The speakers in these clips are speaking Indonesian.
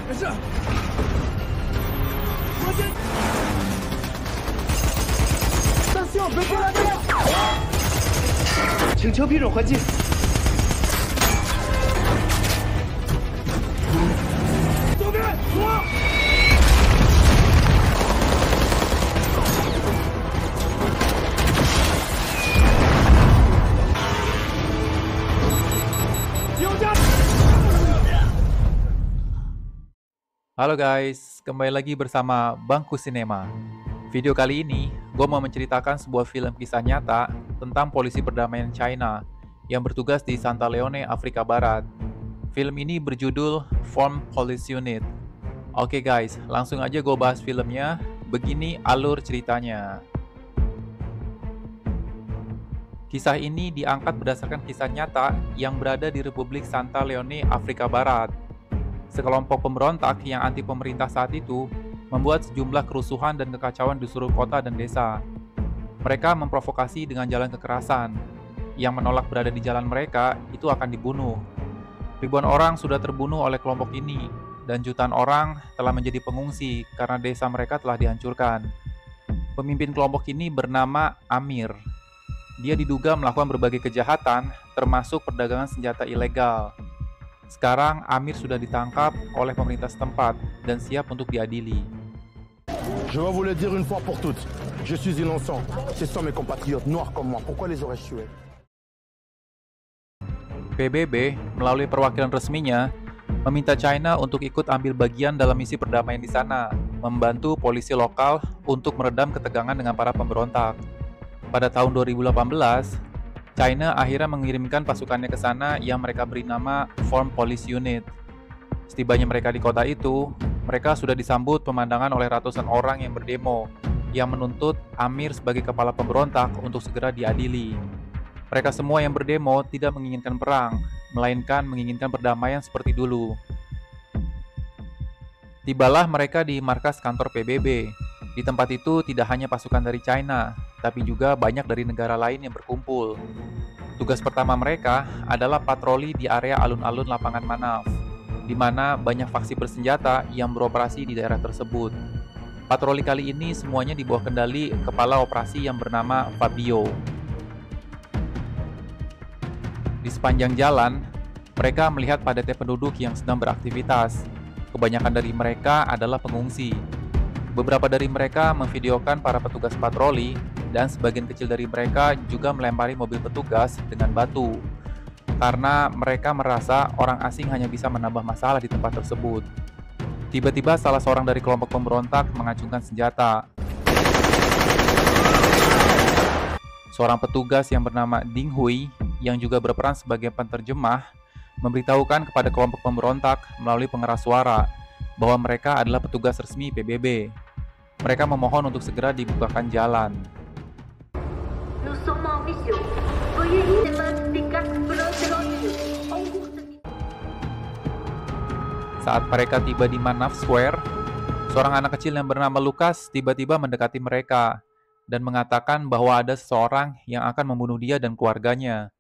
没事。我这。Attention, bloquez la mer！ 请求批准还击。左边，左。Halo guys, kembali lagi bersama Bangku Sinema. Video kali ini, gue mau menceritakan sebuah film kisah nyata tentang polisi perdamaian China yang bertugas di Santa Leone, Afrika Barat. Film ini berjudul Foreign Police Unit. Oke guys, langsung aja gue bahas filmnya. Begini alur ceritanya. Kisah ini diangkat berdasarkan kisah nyata yang berada di Republik Santa Leone, Afrika Barat. Sekelompok pemberontak yang anti pemerintah saat itu membuat sejumlah kerusuhan dan kekacauan di seluruh kota dan desa. Mereka memprovokasi dengan jalan kekerasan. Yang menolak berada di jalan mereka itu akan dibunuh. Ribuan orang sudah terbunuh oleh kelompok ini, dan jutaan orang telah menjadi pengungsi karena desa mereka telah dihancurkan. Pemimpin kelompok ini bernama Amir. Dia diduga melakukan berbagai kejahatan, termasuk perdagangan senjata ilegal. Sekarang Amir sudah ditangkap oleh pemerintah setempat dan siap untuk diadili. Je vais vous le dire une fois pour toutes. Je suis innocent. Ce sont mes compatriotes noirs comme moi. Pourquoi les aurais-je tués? PBB melalui perwakilan resminya meminta China untuk ikut ambil bagian dalam misi perdamaian di sana, membantu polisi lokal untuk meredam ketegangan dengan para pemberontak. Pada tahun 2018, China akhirnya mengirimkan pasukannya ke sana yang mereka beri nama Foreign Police Unit. Setibanya mereka di kota itu, mereka sudah disambut pemandangan oleh ratusan orang yang berdemo, yang menuntut Amir sebagai kepala pemberontak untuk segera diadili. Mereka semua yang berdemo tidak menginginkan perang, melainkan menginginkan perdamaian seperti dulu. Tibalah mereka di markas kantor PBB. Di tempat itu tidak hanya pasukan dari China, tapi juga banyak dari negara lain yang berkumpul. Tugas pertama mereka adalah patroli di area alun-alun lapangan Manaf, di mana banyak faksi bersenjata yang beroperasi di daerah tersebut. Patroli kali ini semuanya di bawah kendali kepala operasi yang bernama Fabio. Di sepanjang jalan, mereka melihat padatnya penduduk yang sedang beraktivitas. Kebanyakan dari mereka adalah pengungsi. Beberapa dari mereka memvideokan para petugas patroli, dan sebagian kecil dari mereka juga melempari mobil petugas dengan batu, karena mereka merasa orang asing hanya bisa menambah masalah di tempat tersebut. Tiba-tiba salah seorang dari kelompok pemberontak mengacungkan senjata. Seorang petugas yang bernama Ding Hui, yang juga berperan sebagai penerjemah, memberitahukan kepada kelompok pemberontak melalui pengeras suara bahwa mereka adalah petugas resmi PBB. Mereka memohon untuk segera dibukakan jalan. Saat mereka tiba di Manaf Square, seorang anak kecil yang bernama Lucas tiba-tiba mendekati mereka dan mengatakan bahwa ada seseorang yang akan membunuh dia dan keluarganya.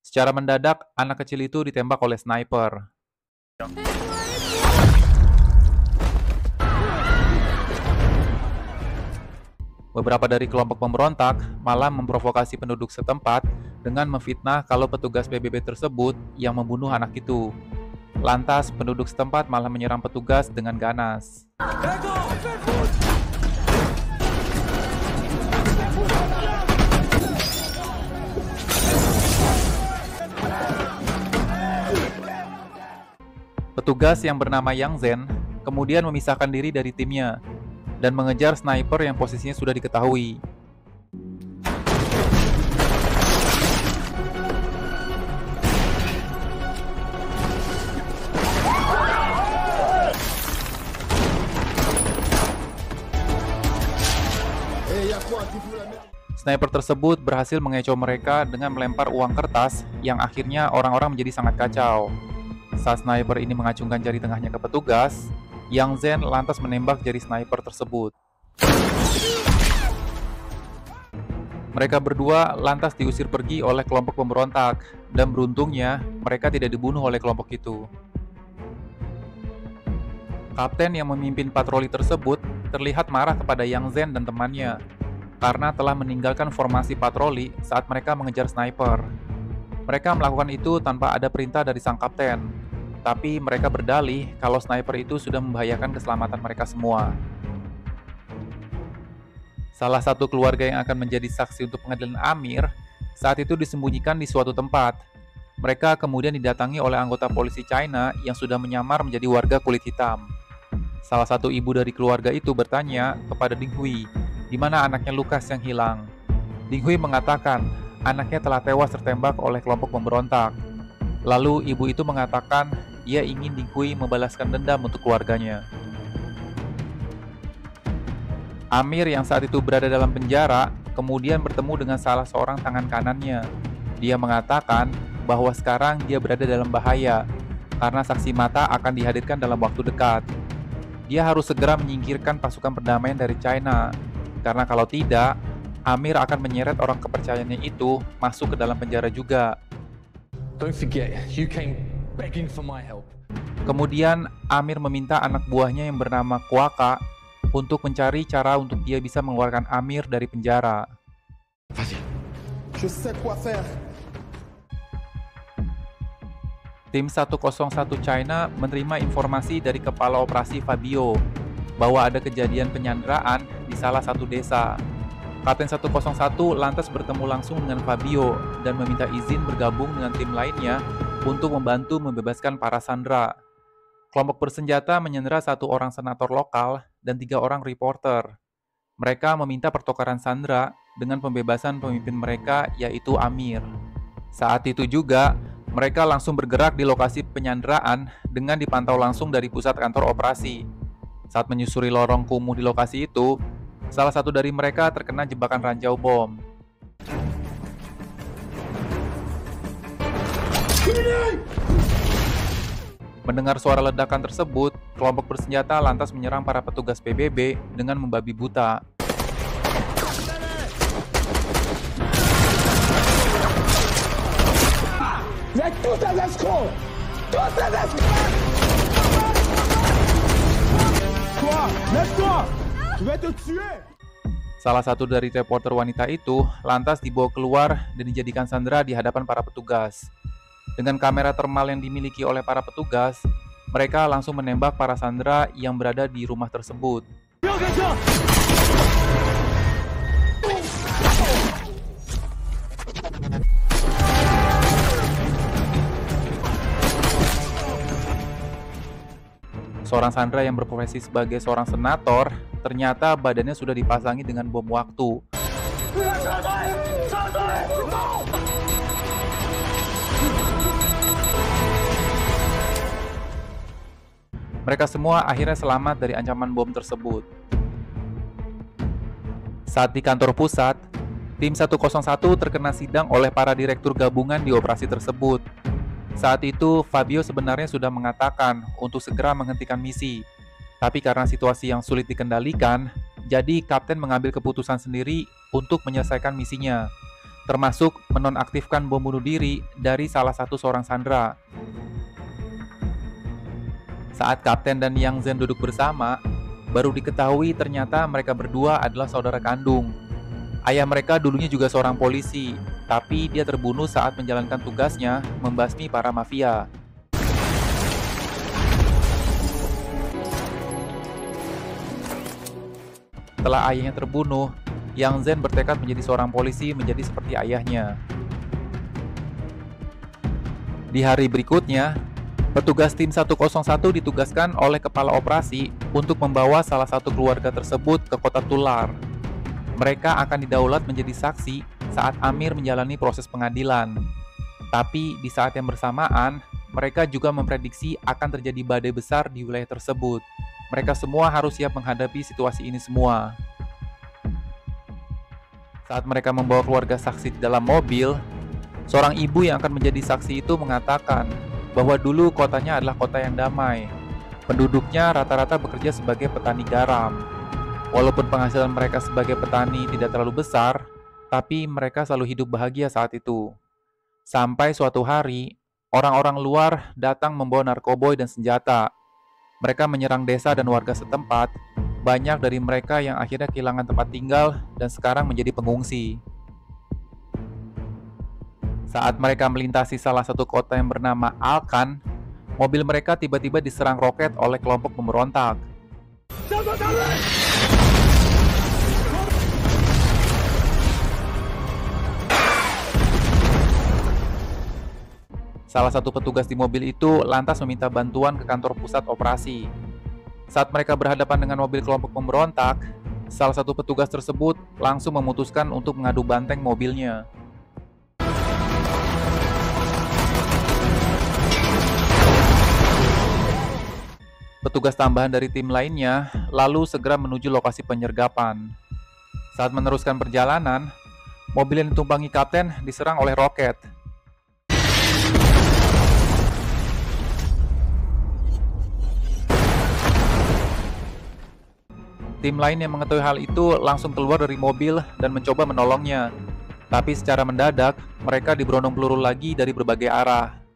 Secara mendadak, anak kecil itu ditembak oleh sniper. Beberapa dari kelompok pemberontak malah memprovokasi penduduk setempat dengan memfitnah kalau petugas PBB tersebut yang membunuh anak itu. Lantas, penduduk setempat malah menyerang petugas dengan ganas. Petugas yang bernama Yang Zhen kemudian memisahkan diri dari timnya dan mengejar sniper yang posisinya sudah diketahui. Sniper tersebut berhasil mengecoh mereka dengan melempar uang kertas yang akhirnya orang-orang menjadi sangat kacau. Saat sniper ini mengacungkan jari tengahnya ke petugas, Yang Zhen lantas menembak jari sniper tersebut. Mereka berdua lantas diusir pergi oleh kelompok pemberontak, dan beruntungnya mereka tidak dibunuh oleh kelompok itu. Kapten yang memimpin patroli tersebut terlihat marah kepada Yang Zhen dan temannya karena telah meninggalkan formasi patroli saat mereka mengejar sniper. Mereka melakukan itu tanpa ada perintah dari sang kapten, tapi mereka berdalih kalau sniper itu sudah membahayakan keselamatan mereka semua. Salah satu keluarga yang akan menjadi saksi untuk pengadilan Amir saat itu disembunyikan di suatu tempat. Mereka kemudian didatangi oleh anggota polisi China yang sudah menyamar menjadi warga kulit hitam. Salah satu ibu dari keluarga itu bertanya kepada Ding Hui, di mana anaknya Lukas yang hilang. Ding Hui mengatakan anaknya telah tewas tertembak oleh kelompok pemberontak. Lalu ibu itu mengatakan ia ingin Ding Hui membalaskan dendam untuk keluarganya. Amir yang saat itu berada dalam penjara kemudian bertemu dengan salah seorang tangan kanannya. Dia mengatakan bahwa sekarang dia berada dalam bahaya karena saksi mata akan dihadirkan dalam waktu dekat. Dia harus segera menyingkirkan pasukan perdamaian dari China, karena kalau tidak, Amir akan menyeret orang kepercayaannya itu masuk ke dalam penjara juga. Don't forget, you came begging for my help. Kemudian Amir meminta anak buahnya yang bernama Kuaka untuk mencari cara untuk dia bisa mengeluarkan Amir dari penjara. Vas-y. Je sais quoi faire. Tim 101 China menerima informasi dari kepala operasi Fabio bahwa ada kejadian penyanderaan di salah satu desa. Kapten 101 lantas bertemu langsung dengan Fabio dan meminta izin bergabung dengan tim lainnya untuk membantu membebaskan para sandera. Kelompok bersenjata menyandera 1 orang senator lokal dan 3 orang reporter. Mereka meminta pertukaran sandera dengan pembebasan pemimpin mereka, yaitu Amir. Saat itu juga, mereka langsung bergerak di lokasi penyanderaan dengan dipantau langsung dari pusat kantor operasi. Saat menyusuri lorong kumuh di lokasi itu, salah satu dari mereka terkena jebakan ranjau bom. Mendengar suara ledakan tersebut, kelompok bersenjata lantas menyerang para petugas PBB dengan membabi buta. Tous les escrocs! Tous les escrocs! Toi, lève-toi! Je vais te tuer! Salah satu dari reporter wanita itu lantas dibawa keluar dan dijadikan sandera di hadapan para petugas. Dengan kamera termal yang dimiliki oleh para petugas, mereka langsung menembak para sandera yang berada di rumah tersebut. Seorang sandera yang berprofesi sebagai seorang senator, ternyata badannya sudah dipasangi dengan bom waktu. Mereka semua akhirnya selamat dari ancaman bom tersebut. Saat di kantor pusat, tim 101 terkena sidang oleh para direktur gabungan di operasi tersebut. Saat itu, Fabio sebenarnya sudah mengatakan untuk segera menghentikan misi. Tapi karena situasi yang sulit dikendalikan, jadi kapten mengambil keputusan sendiri untuk menyelesaikan misinya, termasuk menonaktifkan bom bunuh diri dari salah satu seorang sandera. Saat kapten dan Yang Zhen duduk bersama, baru diketahui ternyata mereka berdua adalah saudara kandung. Ayah mereka dulunya juga seorang polisi, tapi dia terbunuh saat menjalankan tugasnya membasmi para mafia. Setelah ayahnya terbunuh, Yang Zhen bertekad menjadi seorang polisi menjadi seperti ayahnya. Di hari berikutnya, petugas tim 101 ditugaskan oleh kepala operasi untuk membawa salah satu keluarga tersebut ke kota Tular. Mereka akan didaulat menjadi saksi saat Amir menjalani proses pengadilan. Tapi di saat yang bersamaan, mereka juga memprediksi akan terjadi badai besar di wilayah tersebut. Mereka semua harus siap menghadapi situasi ini semua. Saat mereka membawa keluarga saksi di dalam mobil, seorang ibu yang akan menjadi saksi itu mengatakan bahwa dulu kotanya adalah kota yang damai. Penduduknya rata-rata bekerja sebagai petani garam. Walaupun penghasilan mereka sebagai petani tidak terlalu besar, tapi mereka selalu hidup bahagia saat itu. Sampai suatu hari, orang-orang luar datang membawa narkoboy dan senjata. Mereka menyerang desa dan warga setempat. Banyak dari mereka yang akhirnya kehilangan tempat tinggal dan sekarang menjadi pengungsi. Saat mereka melintasi salah satu kota yang bernama Alkan, mobil mereka tiba-tiba diserang roket oleh kelompok pemberontak. Salah satu petugas di mobil itu lantas meminta bantuan ke kantor pusat operasi. Saat mereka berhadapan dengan mobil kelompok pemberontak, salah satu petugas tersebut langsung memutuskan untuk mengadu banteng mobilnya. Petugas tambahan dari tim lainnya lalu segera menuju lokasi penyergapan. Saat meneruskan perjalanan, mobil yang ditumpangi kapten diserang oleh roket. Tim lain yang mengetahui hal itu langsung keluar dari mobil dan mencoba menolongnya. Tapi secara mendadak, mereka diberondong peluru lagi dari berbagai arah.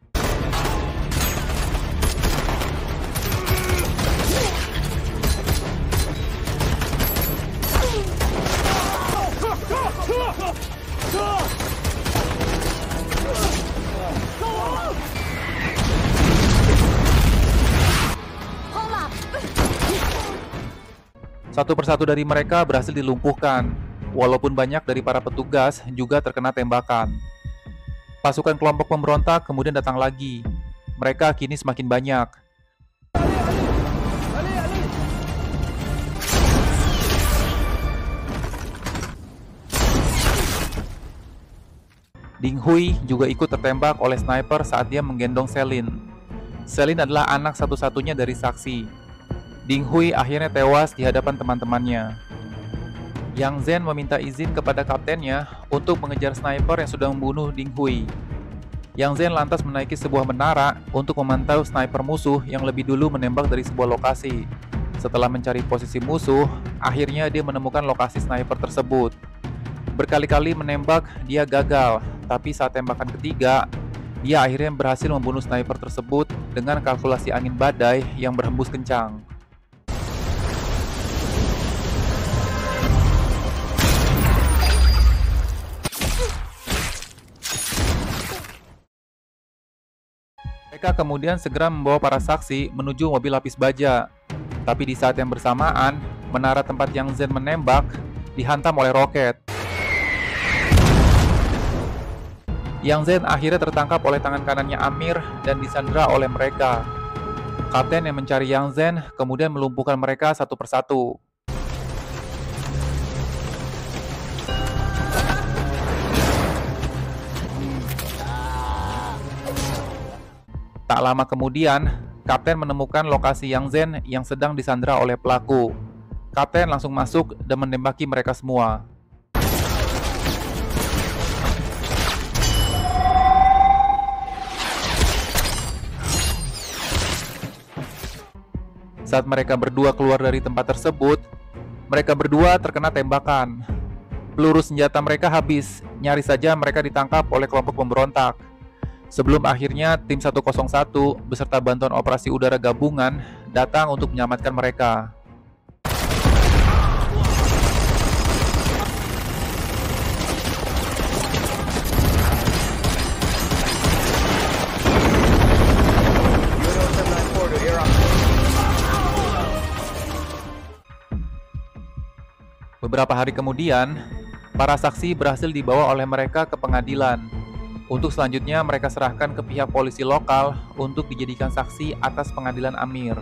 Satu persatu dari mereka berhasil dilumpuhkan, walaupun banyak dari para petugas juga terkena tembakan. Pasukan kelompok pemberontak kemudian datang lagi. Mereka kini semakin banyak. Ding Hui juga ikut tertembak oleh sniper saat dia menggendong Selin. Selin adalah anak satu-satunya dari saksi. Ding Hui akhirnya tewas di hadapan teman-temannya. Yang Zhen meminta izin kepada kaptennya untuk mengejar sniper yang sudah membunuh Ding Hui. Yang Zhen lantas menaiki sebuah menara untuk memantau sniper musuh yang lebih dulu menembak dari sebuah lokasi. Setelah mencari posisi musuh, akhirnya dia menemukan lokasi sniper tersebut. Berkali-kali menembak, dia gagal, tapi saat tembakan ketiga, dia akhirnya berhasil membunuh sniper tersebut dengan kalkulasi angin badai yang berhembus kencang. Mereka kemudian segera membawa para saksi menuju mobil lapis baja. Tapi di saat yang bersamaan, menara tempat Yang Zhen menembak dihantam oleh roket. Yang Zhen akhirnya tertangkap oleh tangan kanannya Amir dan disandera oleh mereka. Kapten yang mencari Yang Zhen kemudian melumpuhkan mereka satu persatu. Tak lama kemudian, Kapten menemukan lokasi Yang Zhen yang sedang disandera oleh pelaku. Kapten langsung masuk dan menembaki mereka semua. Saat mereka berdua keluar dari tempat tersebut, mereka berdua terkena tembakan. Peluru senjata mereka habis, nyaris saja mereka ditangkap oleh kelompok pemberontak. Sebelum akhirnya tim 101 beserta bantuan operasi udara gabungan datang untuk menyelamatkan mereka. Beberapa hari kemudian, para saksi berhasil dibawa oleh mereka ke pengadilan. Untuk selanjutnya mereka serahkan ke pihak polisi lokal untuk dijadikan saksi atas pengadilan Amir.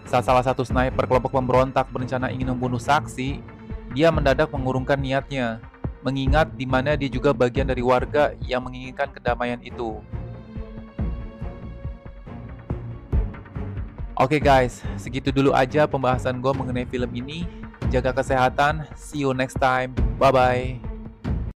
Saat salah satu sniper kelompok pemberontak berencana ingin membunuh saksi, dia mendadak mengurungkan niatnya, mengingat di mana dia juga bagian dari warga yang menginginkan kedamaian itu. Oke guys, segitu dulu aja pembahasan gue mengenai film ini. Jaga kesehatan, see you next time, bye-bye.